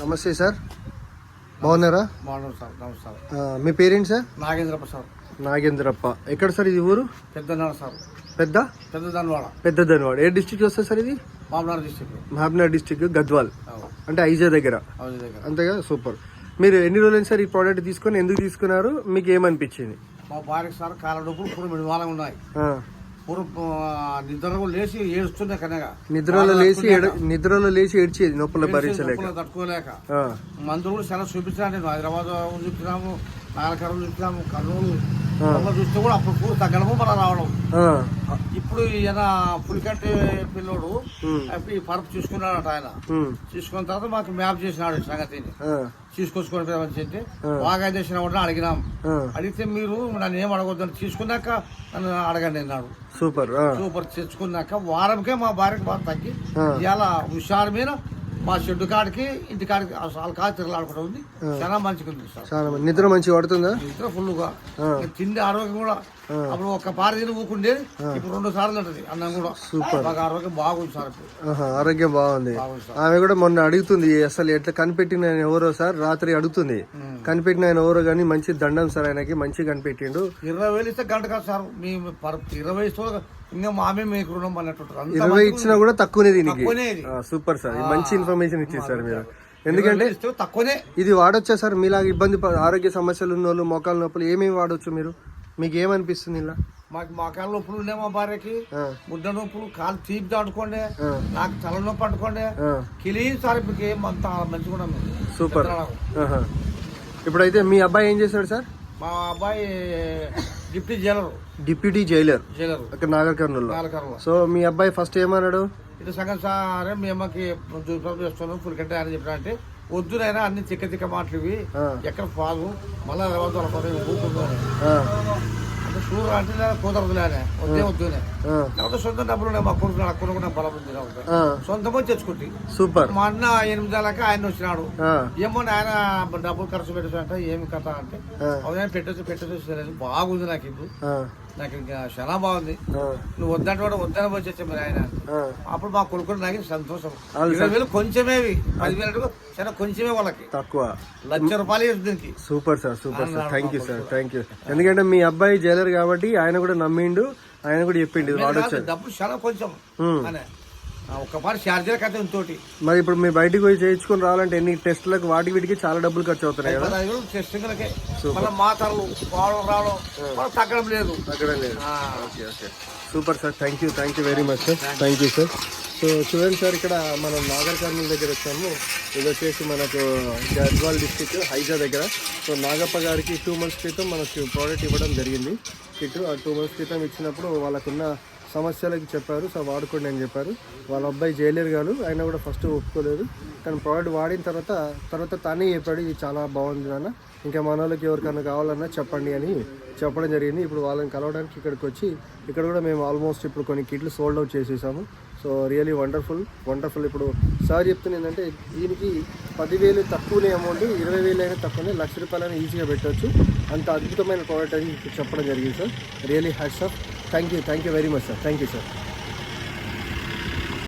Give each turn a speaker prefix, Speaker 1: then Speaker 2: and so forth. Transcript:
Speaker 1: నమస్తే సార్, బాగున్నారా?
Speaker 2: బాగున్నారు సార్, నమస్కారం.
Speaker 1: మీ పేరేంటి సార్?
Speaker 2: నాగేంద్రప్ప సార్.
Speaker 1: నాగేంద్రప్ప. ఎక్కడ సార్ ఇది ఊరు?
Speaker 2: పెద్దనాడ సార్.
Speaker 1: పెద్దదన్వాడ. ఏ డిస్ట్రిక్ట్ వస్తుంది సార్ ఇది? మహబూబ్నగర్ డిస్ట్రిక్ట్, గద్వాల్ అంటే ఐజా దగ్గర అంతేగా. సూపర్. మీరు ఎన్ని రోజులైంది సార్ ఈ ప్రోడక్ట్ తీసుకొని, ఎందుకు తీసుకున్నారు, మీకు ఏమనిపించింది?
Speaker 2: మా భార్య సార్ కాళ్ళ నొప్పులు పూర్వం మిడివాలంగా ఉన్నాయి. నిద్రలో లేచి ఏడుస్తున్నాయి కనగా.
Speaker 1: నిద్రలో లేచి ఏడ్చేది నొప్పులు భరించలేక,
Speaker 2: తట్టుకోలేక. మందులు కూడా చాలా చూపించాను. నేను హైదరాబాద్ చూపించినాము, నాగరకర్నూలు చూపించాము, కర్నూలు చూస్తే కూడా అప్పుడు తగ్గడము మన రావడం. ఇప్పుడు ఈయన పులికంటి పిల్లోడు పరుపు చూసుకున్నాడట. ఆయన చూసుకున్న తర్వాత మాకు మ్యాప్ చేసినాడు సంగతిని. తీసుకొచ్చుకోవడం అంటే బాగా చేసిన అడిగినాం. అడిగితే మీరు నన్ను ఏం అడగొద్దని తీసుకున్నాక నన్ను అడగండి అన్నాడు.
Speaker 1: సూపర్
Speaker 2: తెచ్చుకున్నాక వారంకే మా భార్యకి బాగా తగ్గి ఇలా హుషారు మీద మా షెడ్డు కాడికి ఇంటి కాడికి వాళ్ళ కాదు తిరగలాడుకుంటూ ఉంది. చాలా మంచిగా ఉంది సార్.
Speaker 1: నిద్ర మంచిగా పడుతుందా?
Speaker 2: నిద్ర ఫుల్ గా. తిండి ఆరోగ్యం కూడా అప్పుడు ఒక్క పారి తిని ఊకుండేది, ఇప్పుడు 2 సార్లు ఉంటుంది అన్నం కూడా. బాగా ఆరోగ్యం బాగుంది సార్.
Speaker 1: ఆరోగ్యం బాగుంది. ఆమె కూడా మొన్న అడుగుతుంది అసలు ఎట్లా కనిపెట్టిన ఆయన ఎవరో సార్, రాత్రి అడుగుతుంది కనిపెట్టిన ఆయన ఎవరో గానీ మంచి దండం సార్, ఆయనకి మంచి కనిపెట్టిండు.
Speaker 2: 20,000 ఇస్తే గంట కాదు సార్. మీ 20 ఇస్తే ఇంకా మామే మీకు రుణం అన్నట్టు.
Speaker 1: 20 ఇచ్చినా కూడా తక్కువనే దీనికి. సూపర్ సార్, మంచి ఇన్ఫర్మేషన్ ఇచ్చింది సార్ మీరు. ఎందుకంటే
Speaker 2: తక్కువనే ఇది
Speaker 1: వాడొచ్చా సార్? మీలాగా ఇబ్బంది ఆరోగ్య సమస్యలు ఉన్న వాళ్ళు, మోకాల నొప్పులు, ఏమేమి వాడొచ్చు మీరు? మీకు ఏమనిపిస్తుంది ఇలా?
Speaker 2: మాకు మోకాల నొప్పులు ఉన్నాయి, మా భార్యకి ముద్ద నొప్పులు, కాలు తీపి దాటుకోండి, నాకు తల నొప్పి అంటుకోండి, కిలీన్ సార్. ఇప్పుడు ఏమంత మంచిగా.
Speaker 1: సూపర్. ఇప్పుడైతే మీ అబ్బాయి ఏం చేశాడు సార్?
Speaker 2: మా అబ్బాయి
Speaker 1: డిప్యూటీ జైలర్ అక్కడ నాగర్ కర్నూలు. సో మీ అబ్బాయి ఫస్ట్ ఏమన్నాడు?
Speaker 2: ఇటు సగం సారే మీ అమ్మకి చేస్తున్నాం ఫుల్ కంటే అని చెప్పిన అంటే వద్దునైనా అన్ని తిక్క మాటలు ఇవి ఎక్కడ పాలు మళ్ళా అంటే షూర్ అంటే కుదరదులేనే వద్దునే. లేకపోతే సొంత డబ్బులు ఉన్నాయి మా కొడుకు, అక్కడ బలం ఉంది సొంతమో తెచ్చుకుంటే.
Speaker 1: సూపర్.
Speaker 2: మా అన్న 8 నెలలకి ఆయన వచ్చినాడు. ఏమో ఆయన డబ్బులు ఖర్చు పెట్టేసంట. ఏమి కథ అంటే అవునా పెట్టచ్చు బాగుంది నాకు. ఇప్పుడు నాకు ఇంకా చాలా బాగుంది. నువ్వు వద్దంటే కూడా వద్దని వచ్చేచ్చా మరి ఆయన. అప్పుడు మా కొడుకు నాకు సంతోషం. 20,000 కొంచెమే, 10,000 చాలా కొంచెమే, వాళ్ళకి తక్కువ. ₹1,00,000 దీనికి.
Speaker 1: Super sir, super sir. Thank you sir, thank you. ఎందుకంటే మీ అబ్బాయి జైలర్ కాబట్టి ఆయన కూడా నమ్మిండు, ఆయన కూడా చెప్పిండు వాడొచ్చు.
Speaker 2: డబ్బులు చాలా కొంచెం అనే ఒక్కపారి ఛార్జర్ కథ ఇంకోటి.
Speaker 1: మరి ఇప్పుడు మీరు బయటకు పోయి చేయించుకుని రావాలంటే ఎన్ని టెస్టులకు వాటికి వీటికి చాలా డబ్బులు ఖర్చు అవుతున్నాయి కదా.
Speaker 2: టెస్టింగ్లకే మాతలు రావడం తగ్గడం లేదు.
Speaker 1: Okay okay, super sir. Thank you very much sir. Thank you sir. So చూడండి సార్, ఇక్కడ మనం నాగర్ కర్నూలు దగ్గర వచ్చాము. ఇది వచ్చేసి మనకు గద్వాల్ డిస్టిక్ హైజా దగ్గర. సో నాగప్ప గారికి 2 months క్రితం మనకు ప్రోడక్ట్ ఇవ్వడం జరిగింది కిట్. ఆ 2 months క్రితం ఇచ్చినప్పుడు వాళ్ళకున్న సమస్యలకి చెప్పారు. సో వాడుకోండి అని చెప్పారు. వాళ్ళ అబ్బాయి జైలర్ గారు, ఆయన కూడా ఫస్ట్ ఒప్పుకోలేదు, కానీ ప్రోడక్ట్ వాడిన తర్వాత తానే చెప్పాడు ఇది చాలా బాగుంది అన్న, ఇంకా మన వాళ్ళకి ఎవరికైనా కావాలన్నా చెప్పండి అని చెప్పడం జరిగింది. ఇప్పుడు వాళ్ళని కలవడానికి ఇక్కడికి వచ్చి ఇక్కడ కూడా మేము ఆల్మోస్ట్ ఇప్పుడు కొన్ని కిట్లు సోల్డ్ అవుట్ చేసేసాము. So really wonderful. ఇప్పుడు సార్ చెప్తుంది ఏంటంటే దీనికి 10,000 తక్కువనే అమౌంట్, 20,000 అయినా తక్కువనే, ₹1,00,000 ఈజీగా పెట్టవచ్చు. అంత అద్భుతమైన ప్రోడక్ట్ అని చెప్పడం జరిగింది sir. Really hats off. Thank you very much sir. Thank you sir.